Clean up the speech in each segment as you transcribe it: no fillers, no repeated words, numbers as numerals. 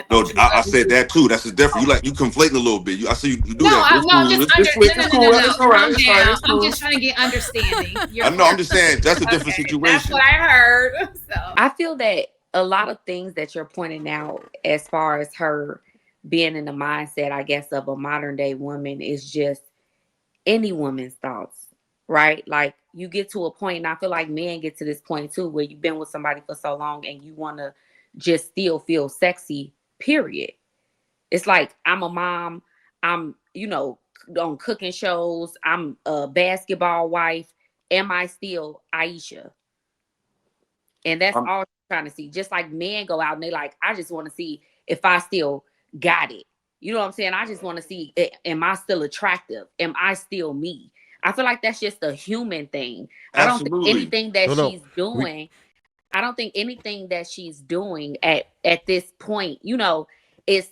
No, I said that too. That's the difference. You conflating a little bit. I see you do No, that. It's no, cool. just It's under. slick. No, It's no, no, no, cool. no. It's all right. Calm It's all right. down. It's I'm cool. just trying to get understanding. I You're know. I'm just saying that's a different okay. That's what situation. I heard. So I feel that a lot of things that you're pointing out, as far as her being in the mindset, I guess, of a modern day woman, is just any woman's thoughts, right? Like, you get to a point, and I feel like men get to this point too, where you've been with somebody for so long and you want to just still feel sexy, period. It's like, I'm a mom, I'm, on cooking shows, I'm a basketball wife. Am I still Ayesha? And that's I'm, all I'm trying to see. Just like men go out and they like, I just want to see if I still got it. You know what I'm saying? I just want to see, am I still attractive? Am I still me? I feel like that's just a human thing. I don't think absolutely. anything that No, no. she's We doing, I don't think anything that she's doing at this point, is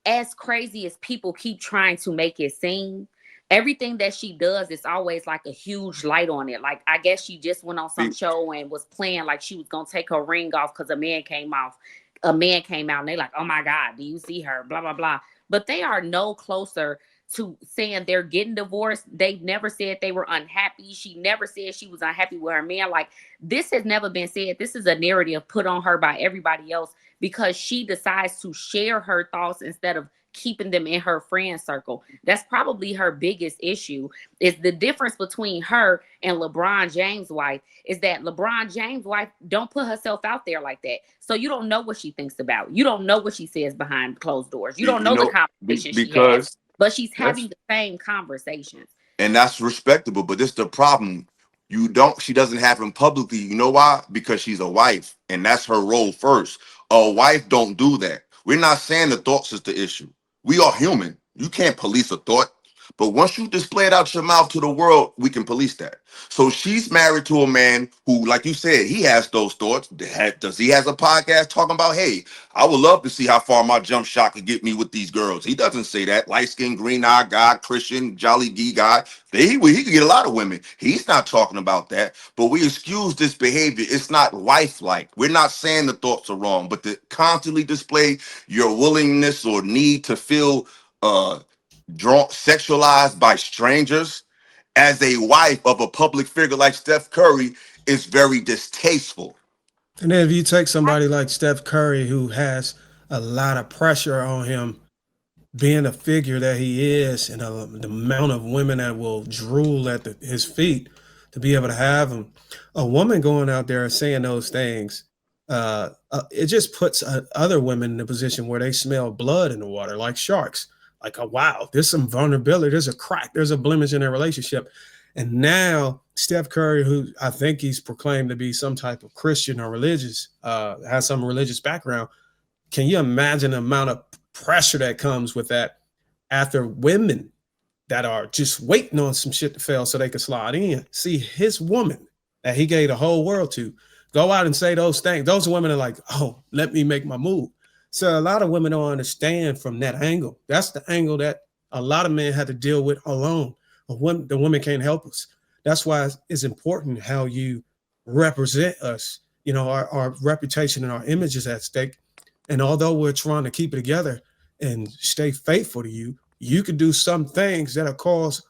as crazy as people keep trying to make it seem. Everything that she does is always like a huge light on it. Like, I guess she just went on some show and was playing like she was gonna take her ring off because a man came off. A man came out and they like, oh my God, do you see her? Blah blah blah. But they are no closer to saying they're getting divorced. They've never said they were unhappy. She never said she was unhappy with her man. Like, this has never been said. This is a narrative put on her by everybody else because she decides to share her thoughts instead of keeping them in her friend circle. That's probably her biggest issue. Is the difference between her and LeBron James' wife is that LeBron James' wife don't put herself out there like that. So you don't know what she thinks about. You don't know what she says behind closed doors. You don't You know the know, conversation she has, because but she's that's having the same conversations. and that's respectable. But this the problem. You don't. She doesn't have him publicly. You know why? Because she's a wife, and that's her role first. A wife don't do that. We're not saying the thoughts is the issue. We are human. You can't police a thought. But once you display it out your mouth to the world, we can police that. So she's married to a man who, like you said, he has those thoughts. Does he has a podcast talking about, hey, I would love to see how far my jump shot could get me with these girls. He doesn't say that. Light skinned, green eyed guy, Christian, jolly gee guy. He could get a lot of women. He's not talking about that. But we excuse this behavior. It's not wife like. We're not saying the thoughts are wrong, but to constantly display your willingness or need to feel drawn, sexualized by strangers as a wife of a public figure like Steph Curry is very distasteful. And then if you take somebody like Steph Curry, who has a lot of pressure on him, being a figure that he is, and the amount of women that will drool at his feet to be able to have him, a woman going out there and saying those things, it just puts other women in a position where they smell blood in the water, like sharks. Like, oh, wow, there's some vulnerability, there's a crack, there's a blemish in their relationship. And now Steph Curry, who I think he's proclaimed to be some type of Christian or religious, has some religious background. Can you imagine the amount of pressure that comes with that after women that are just waiting on some shit to fail so they can slide in, see his woman that he gave the whole world to go out and say those things? Those women are like, oh, let me make my move. So a lot of women don't understand from that angle. That's the angle that a lot of men had to deal with alone. The women can't help us. That's why it's important how you represent us. Our reputation and our image is at stake. And although we're trying to keep it together and stay faithful to you, you can do some things that'll cause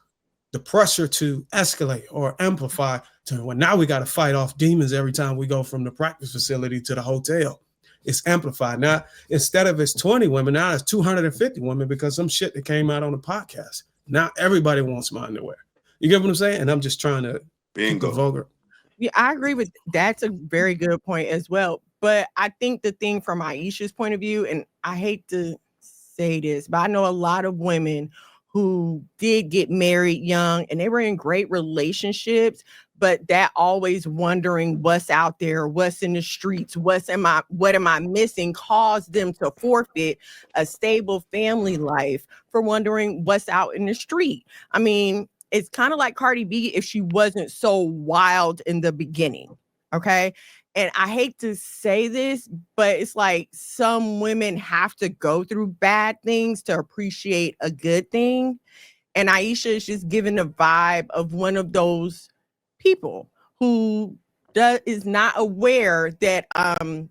the pressure to escalate or amplify to, well, now we got to fight off demons every time we go from the practice facility to the hotel. It's amplified. Now, instead of it's 20 women, now it's 250 women because some shit that came out on the podcast. Now everybody wants my underwear. You get what I'm saying? And I'm just trying to keep the Bingo. vulgar. Yeah, I agree with that's a very good point as well. But I think the thing from Ayesha's point of view, and I hate to say this, but I know a lot of women who did get married young and they were in great relationships, but that always wondering what's out there, what's in the streets, what am I missing, caused them to forfeit a stable family life for wondering what's out in the street. I mean, it's kind of like Cardi B if she wasn't so wild in the beginning. Okay. And I hate to say this, but it's like some women have to go through bad things to appreciate a good thing. And Ayesha is just giving the vibe of one of those people who is not aware that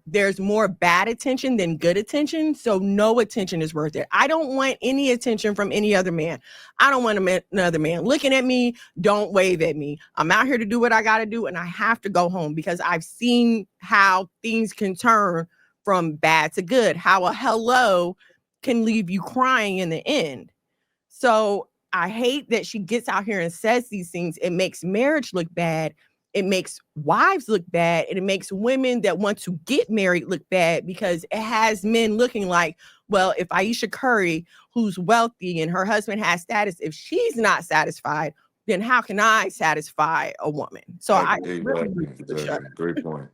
there's more bad attention than good attention. So no attention is worth it. I don't want any attention from any other man. I don't want another man looking at me. Don't wave at me. I'm out here to do what I got to do, and I have to go home because I've seen how things can turn from bad to good, how a hello can leave you crying in the end. So I hate that she gets out here and says these things. It makes marriage look bad. It makes wives look bad, and it makes women that want to get married look bad because it has men looking like, well, if Ayesha Curry, who's wealthy and her husband has status, if she's not satisfied, then how can I satisfy a woman? So I really exactly. Great point.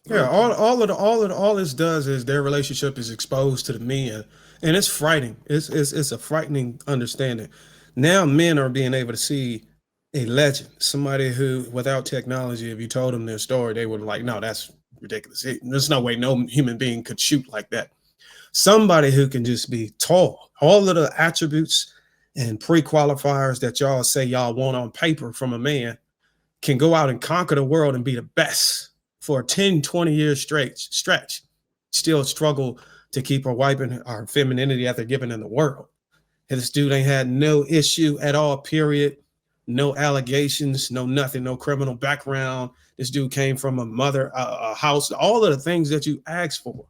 Yeah, all this does is their relationship is exposed to the men, and it's frightening. It's a frightening understanding. Now men are being able to see a legend, somebody who, without technology, if you told them their story, they would like, no, that's ridiculous. There's no way no human being could shoot like that. Somebody who can just be tall, all of the attributes and pre-qualifiers that y'all say y'all want on paper from a man can go out and conquer the world and be the best for a 10, 20 years stretch, still struggle to keep her wife and our femininity after giving in the world. And this dude ain't had no issue at all, period. No allegations, no nothing, no criminal background. This dude came from a house, all of the things that you asked for.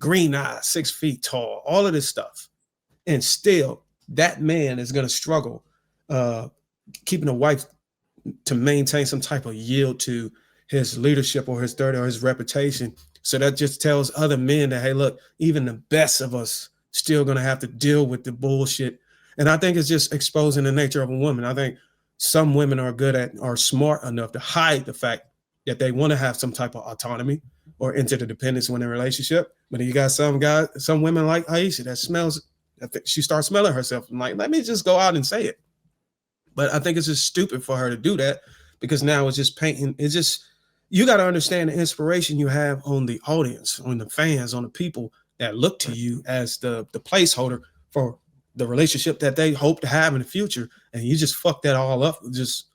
Green eyes, 6 feet tall, all of this stuff. And still, that man is going to struggle keeping a wife to maintain some type of yield to his leadership or his 30 or his reputation. So that just tells other men that, hey, look, even the best of us still going to have to deal with the bullshit. And I think it's just exposing the nature of a woman. I think some women are smart enough to hide the fact that they want to have some type of autonomy or interdependence when in a relationship. But you got some women like Ayesha that she starts smelling herself and like, let me just go out and say it. But I think it's just stupid for her to do that because now it's just painting. It's just, you got to understand the inspiration you have on the audience, on the fans, on the people that look to you as the placeholder for the relationship that they hope to have in the future, and you just fuck that all up with just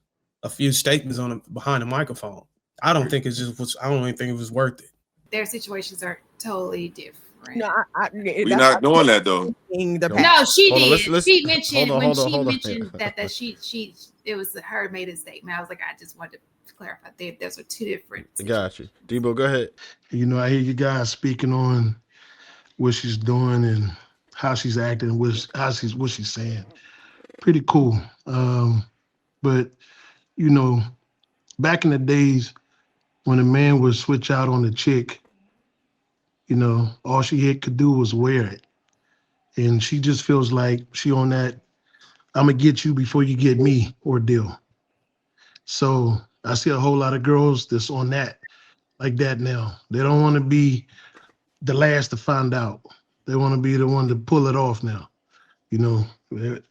a few statements behind a microphone. I don't even think it was worth it. Their situations are totally different. No, we're not doing that though. No, she did. Let's, she mentioned hold on. that she it was her made a statement. I was like, I just wanted to clarify that those are two different. Got you, Debo. Go ahead. You know, I hear you guys speaking on what she's doing and how she's acting, what she's saying. Pretty cool. But you know, back in the days when a man would switch out on a chick, you know, all she could do was wear it. And she just feels like she on that, I'm gonna get you before you get me ordeal. So I see a whole lot of girls that's on that, like that now. They don't want to be the last to find out. They want to be the one to pull it off now. You know,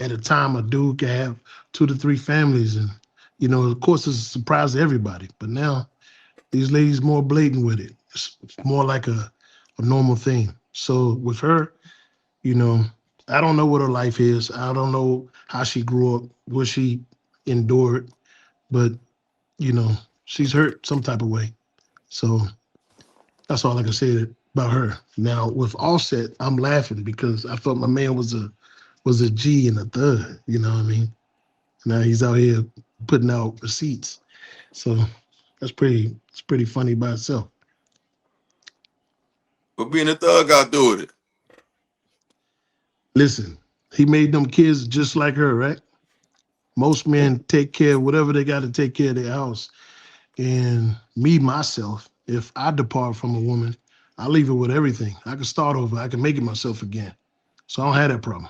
at a time, a dude can have 2 to 3 families. And, you know, of course, it's a surprise to everybody. But now, these ladies more blatant with it. It's more like a normal thing. So with her, you know, I don't know what her life is. I don't know how she grew up, what she endured. But, you know, she's hurt some type of way. So that's all I can say about her. Now with Offset, I'm laughing because I thought my man was a G and a thug, you know what I mean? Now he's out here putting out receipts. So it's pretty funny by itself. But being a thug got to do with it. Listen, he made them kids just like her, right? Most men take care of whatever they got to take care of their house. And me, myself, if I depart from a woman, I leave her with everything. I can start over. I can make it myself again. So I don't have that problem.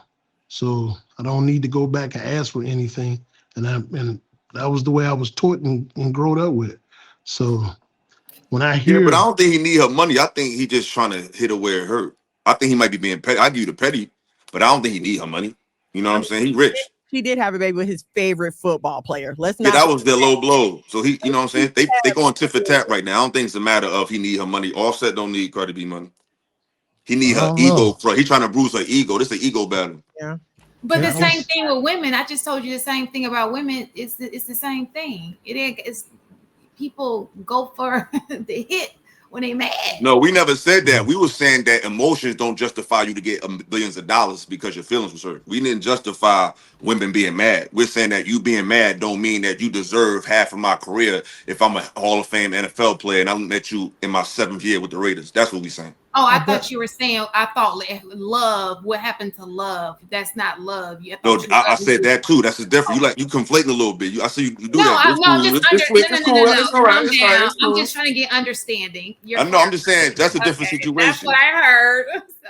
So I don't need to go back and ask for anything. And that was the way I was taught and grown up with. So when I hear, but I don't think he need her money. I think he just trying to hit her where it hurt. I think he might be being petty. I give you the petty, but I don't think he need her money. You know what I'm saying? He rich. She did have a baby with his favorite football player. Let's not. Yeah, that was their low blow. So he, you know what I'm saying? They going tit for tat right now. I don't think it's a matter of he need her money. Offset don't need Cardi B money. He need her ego. He trying to bruise her ego. This is an ego battle. Yeah. But the same thing with women. I just told you the same thing about women. It's the same thing. It's people go for the hit when they mad. No, we never said that. We were saying that emotions don't justify you to get billions of dollars because your feelings were hurt. We didn't justify women being mad. We're saying that you being mad don't mean that you deserve half of my career if I'm a Hall of Fame NFL player and I met you in my 7th year with the Raiders. That's what we're saying. Oh, I thought you were saying, I thought love, what happened to love? That's not love. No, I said that too. That's different. You conflating a little bit. I see you do no, that. It's no, cool. just It's cool. It's all right. Calm It's down. right. It's I'm cool. just trying to get understanding. I know. I'm just saying that's a different situation. That's what I heard. So.